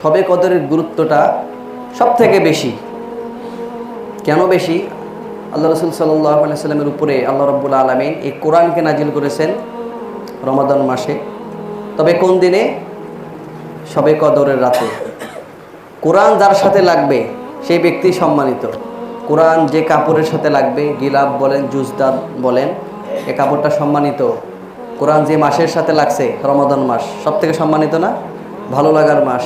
শবে কদরের গুরুত্বটা সব থেকে বেশি। কেন বেশি? আল্লাহ রসুল সাল্লাল্লাহু আলাইহি সাল্লামের উপরে আল্লাহ রাব্বুল আলামিন এই কোরআনকে নাজিল করেছেন রমাদান মাসে। তবে কোন দিনে? শবে কদরের রাতে। কোরআন যার সাথে লাগবে সেই ব্যক্তি সম্মানিত। কোরআন যে কাপড়ের সাথে লাগবে, গিলাব বলেন, জুজদার বলেন, এই কাপড়টা সম্মানিত। কোরআন যে মাসের সাথে লাগছে, রমাদান মাস সব থেকে সম্মানিত না? ভালো লাগার মাস,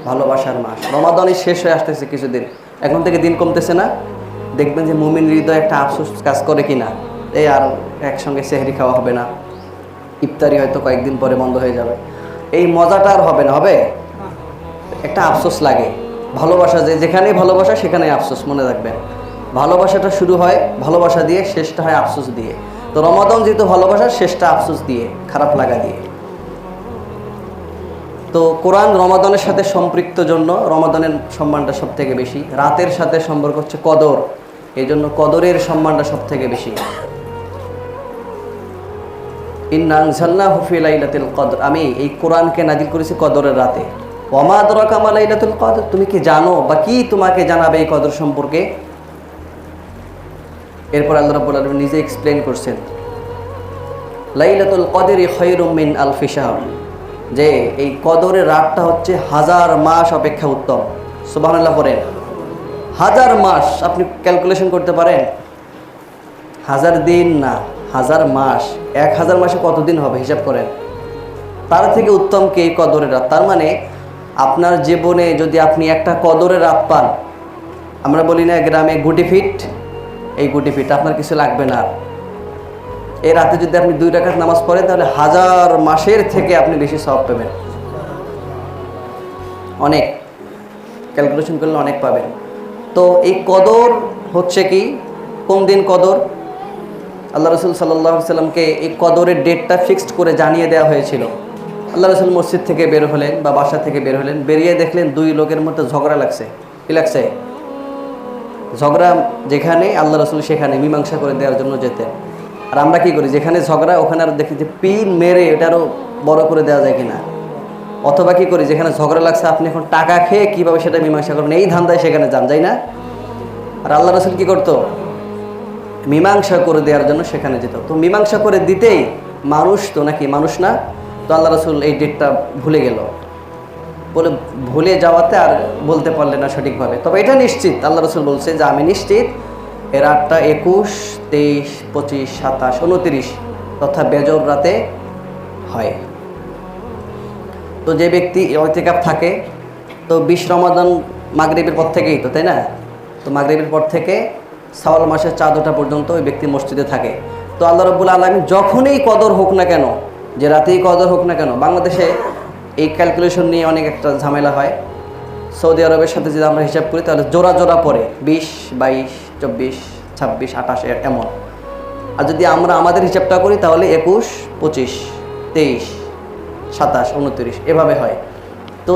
ভালোবাসার মাস। রমাদানই শেষ হয়ে আসতেছে কিছুদিন, এখন থেকে দিন কমতেছে না? দেখবেন যে মুমিন হৃদয় একটা আফসোস কাজ করে কিনা, এই আর একসঙ্গে সেহরি খাওয়া হবে না, ইফতারি হয়তো কয়েকদিন পরে বন্ধ হয়ে যাবে, এই মজাটা আর হবে না। হবে? একটা আফসোস লাগে। ভালোবাসা যেখানেই ভালোবাসা সেখানেই আফসোস, মনে রাখবেন। ভালোবাসাটা শুরু হয় ভালোবাসা দিয়ে, শেষটা হয় আফসোস দিয়ে। তো রমাদান যেহেতু ভালোবাসা, শেষটা আফসোস দিয়ে, খারাপ লাগা দিয়ে। তো কোরআন রমাদানের সাথে সম্পৃক্ত জন্য রমাদানের সম্মানটা সব থেকে বেশি। রাতের সাথে সম্পর্ক হচ্ছে কদর, এই জন্য কদরের সম্মানটা সব থেকে বেশি। ইন্না আনজালনাহু ফি লাইলাতুল কদর, আমি এই কোরআনকে নাজিল করেছি কদরের রাতে। ওয়া মা আদরাকা মা লাইলাতুল কদর, তুমি কি জানো বা কি তোমাকে জানাবে এই কদর সম্পর্কে? এরপর আল্লাহ রাব্বুল আলামিন নিজে এক্সপ্লেইন করছেন, লাইলাতুল কদরি খায়রুম মিন আলফি শাহর, যে এই কদরের রাতটা হচ্ছে 1000 মাস অপেক্ষা উত্তম। সুবহানাল্লাহ পড়েন। 1000 মাস আপনি ক্যালকুলেশন করতে পারেন? 1000 দিন না, 1000 মাস। 1000 মাসে কতদিন হবে হিসাব করেন। তার থেকে উত্তম কে এই কদরের রাত? তার মানে আপনার জীবনে যদি আপনি একটা কদরের রাত পান, আমরা বলি না গ্রামে গুটি ফিট, এই গুটি ফিট আপনার কিছু লাগবে না। এই রাতে যদি আপনি 2 রাকাত নামাজ পড়েন, তাহলে 1000 মাসের থেকে আপনি বেশি সওয়াব পাবেন। অনেক ক্যালকুলেশন করলে অনেক পাবেন। তো এই কদর হচ্ছে কি, কোন দিন কদর? আল্লাহ রসুল সাল্লাল্লাহু আলাইহি সাল্লামকে এই কদরের ডেটটা ফিক্সড করে জানিয়ে দেওয়া হয়েছিল। আল্লাহ রসুল মসজিদ থেকে বের হলেন বা বাসা থেকে বের হলেন, বেরিয়ে দেখলেন 2 লোকের মধ্যে ঝগড়া লাগছে। কি লাগছে? ঝগড়া যেখানে আল্লাহ রসুল সেখানে মীমাংসা করে দেওয়ার জন্য যেতেন। আর আমরা কি করি, যেখানে ঝগড়া ওখানে আর দেখি যে পিন মেরে এটা আরও বড় করে দেওয়া যায় কিনা। অথবা কি করি, যেখানে ঝগড়া লাগছে আপনি এখন টাকা খেয়ে কীভাবে সেটা মীমাংসা করবেন, এই ধান্দায় সেখানে যান, যাই না? আর আল্লাহ রসুল কী করতো? মীমাংসা করে দেওয়ার জন্য সেখানে যেত। তো মীমাংসা করে দিতেই মানুষ তো নাকি, মানুষ না? তো আল্লাহ রসুল এই ডেটটা ভুলে গেল। বলে ভুলে যাওয়াতে আর বলতে পারলেন না সঠিকভাবে। তবে এটা নিশ্চিত, আল্লাহ রসুল বলছে যে আমি নিশ্চিত এ রাতটা 21, 23, 25, 27, 29 তথা বেজর রাতে হয়। তো যে ব্যক্তি ইতিকাফ থাকে, তো 20 রমাদান মাগরিবের পর থেকেই তো, তাই না? তো মাগরিবের পর থেকে শাওয়াল মাসের চাঁদ ওঠা পর্যন্ত ওই ব্যক্তি মসজিদে থাকে। তো আল্লাহ রাব্বুল আলামিন যখনই কদর হোক না কেন, যে রাতেই কদর হোক না কেন, বাংলাদেশে এই ক্যালকুলেশন নিয়ে অনেক একটা ঝামেলা হয়। সৌদি আরবের সাথে যদি আমরা হিসাব করি, তাহলে জোড়া জোড়া পড়ে 20, 22, 24, 26, 28 এমন। আর যদি আমরা আমাদের হিসাবটা করি, তাহলে 21, 25, 23, 27, 29 এভাবে হয়। তো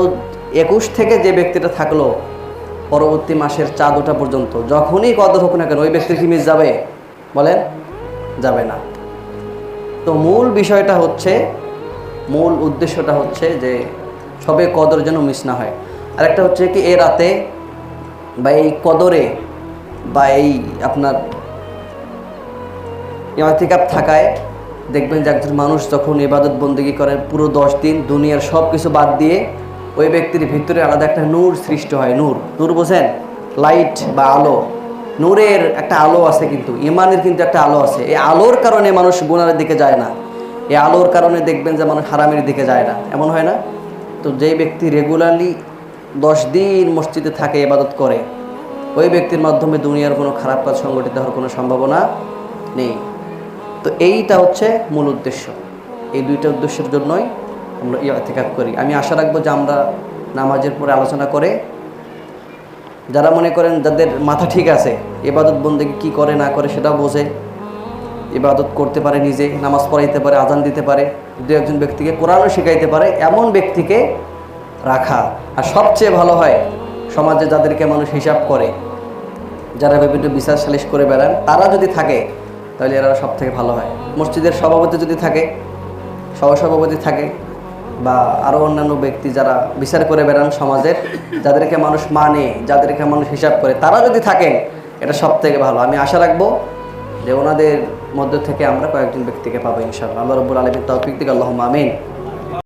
21 থেকে যে ব্যক্তিটা থাকলো পরবর্তী মাসের চাঁদ ওঠা পর্যন্ত, যখনই কদর হোক না কেন, ওই ব্যক্তির কি মিস যাবে? বলেন, যাবে না। তো মূল বিষয়টা হচ্ছে, মূল উদ্দেশ্যটা হচ্ছে যে সবে কদর যেন মিস না হয়। আরেকটা হচ্ছে কি, এই রাতে বা এই কদরে বা এই আপনার ইতিকাফ থাকায় দেখবেন যে একজন মানুষ যখন ইবাদত বন্দেগী করে পুরো 10 দিন, দুনিয়ার সব কিছু বাদ দিয়ে, ওই ব্যক্তির ভিতরে আলাদা একটা নূর সৃষ্টি হয়। নূর, নূর বোঝেন? লাইট বা আলো। নূরের একটা আলো আছে, কিন্তু ইমানের কিন্তু একটা আলো আছে। এই আলোর কারণে মানুষ গুনাহের দিকে যায় না। এই আলোর কারণে দেখবেন যে মানুষ হারামের দিকে যায় না, এমন হয় না? তো যেই ব্যক্তি রেগুলারলি 10 দিন মসজিদে থাকে, ইবাদত করে, ওই ব্যক্তির মাধ্যমে দুনিয়ার কোনো খারাপ কাজ সংগঠিত হওয়ার কোনো সম্ভাবনা নেই। তো এইটা হচ্ছে মূল উদ্দেশ্য। এই 2টা উদ্দেশ্যের জন্যই আমরা ইতিকাফ করি। আমি আশা রাখবো যে আমরা নামাজের পরে আলোচনা করে, যারা মনে করেন যাদের মাথা ঠিক আছে, ইবাদত বন্দেগী কী করে না করে সেটাও বোঝে, ইবাদত করতে পারে, নিজে নামাজ পড়াইতে পারে, আজান দিতে পারে, 2-1 ব্যক্তিকে কোরআনও শেখাইতে পারে, এমন ব্যক্তিকে রাখা। আর সবচেয়ে ভালো হয় সমাজে যাদেরকে মানুষ হিসাব করে, যারা বিভিন্ন বিচার সালিশ করে বেড়ান, তারা যদি থাকে তাহলে এরা সব থেকে ভালো হয়। মসজিদের সভাপতি যদি থাকে, সহসভাপতি থাকে, বা আরও অন্যান্য ব্যক্তি যারা বিচার করে বেড়ান সমাজের, যাদেরকে মানুষ মানে, যাদেরকে মানুষ হিসাব করে, তারা যদি থাকেন এটা সব থেকে ভালো। আমি আশা রাখবো যে ওনাদের মধ্য থেকে আমরা কয়েকজন ব্যক্তিকে পাবো ইনশাআল্লাহ। আল্লাহ রাব্বুল আলামিন তৌফিক দিক, আল্লাহুম্মা আমিন।